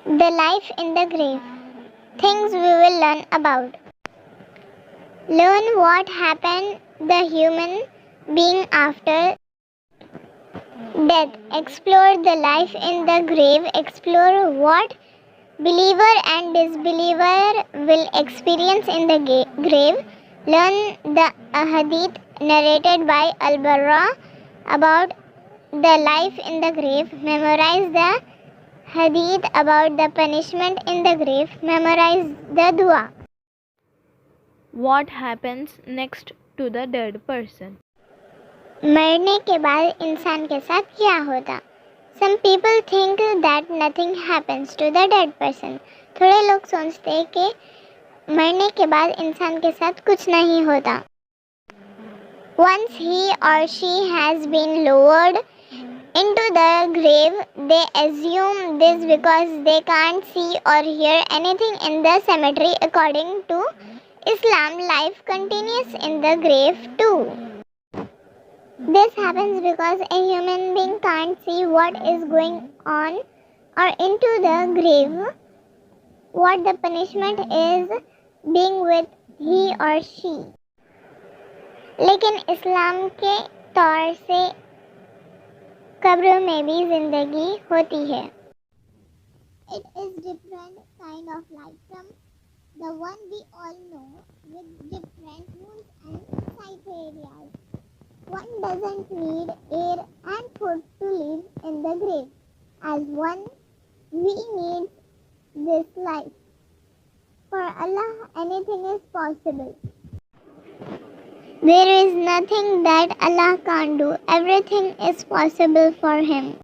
The life in the grave. Things we will learn about. Learn what happened the human being after death. Explore the life in the grave. Explore what believer and disbeliever will experience in the grave. Learn the hadith narrated by Al-Barra about the life in the grave. Memorize the hadith about the punishment in the grave. Memorize the dua. What happens next to the dead person? मरने के बाद इंसान के साथ क्या होता? Some people think that nothing happens to the dead person. थोड़े लोग सोचते हैं कि मरने के बाद इंसान के साथ कुछ नहीं होता. Once he or she has been lowered into the grave, they assume this because they can't see or hear anything in the cemetery. According to Islam, life continues in the grave too. This happens because a human being can't see what is going on or into the grave, what the punishment is being with he or she. लेकिन इस्लाम के तौर से कब्र में भी जिंदगी होती है. It is different kind of life from the one we all know, with different rooms and site areas. One doesn't need air and food to live in the grave. As one, we need this life. For Allah, anything is possible. There is nothing that Allah can't do. Everything is possible for Him.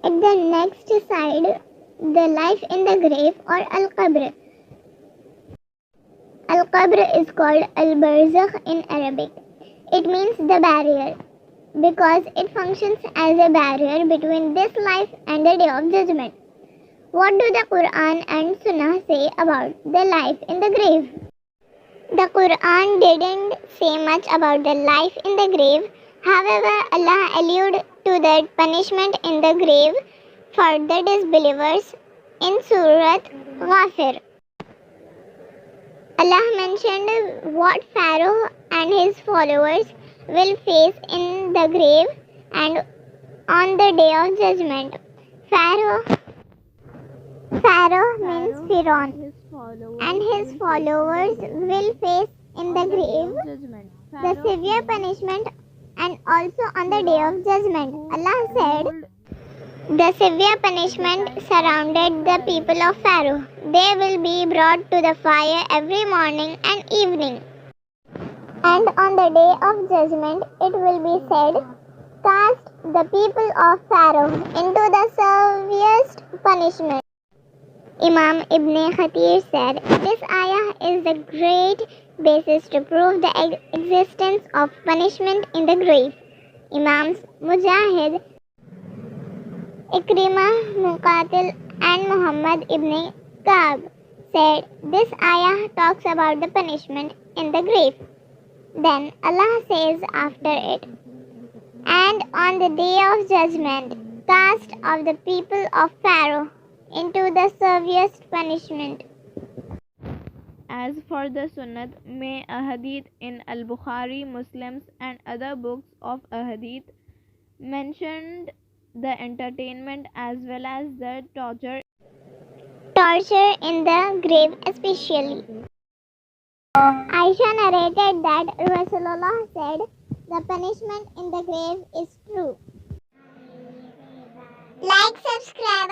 At the next side, the life in the grave or Al-Qabr. Al-Qabr is called Al-Barzakh in Arabic. It means the barrier because it functions as a barrier between this life and the day of judgment. What do the Quran and Sunnah say about the life in the grave? The Quran didn't say much about the life in the grave. However, Allah alluded to the punishment in the grave for the disbelievers in Surah Ghafir. Allah mentioned what Pharaoh and his followers will face in the grave and on the day of judgment. Pharaoh means Pharaoh, and his followers will face in the grave the severe punishment and also on the day of judgment. Allah said, the severe punishment surrounded the people of Pharaoh. They will be brought to the fire every morning and evening. And on the day of judgment, it will be said, cast the people of Pharaoh into the severest punishment. Imam Ibn Khatir said, this ayah is the great basis to prove the existence of punishment in the grave. Imams Mujahid, Ikrimah, Muqatil and Muhammad ibn Ka'b said, this ayah talks about the punishment in the grave. Then Allah says after it, and on the day of judgment, cast of the people of Pharaoh into the severest punishment. As for the Sunnat, may a hadith in Al-Bukhari, Muslims and other books of a hadith mentioned the entertainment as well as the torture in the grave especially. Aisha narrated that Rasulullah said, the punishment in the grave is true. Like, subscribe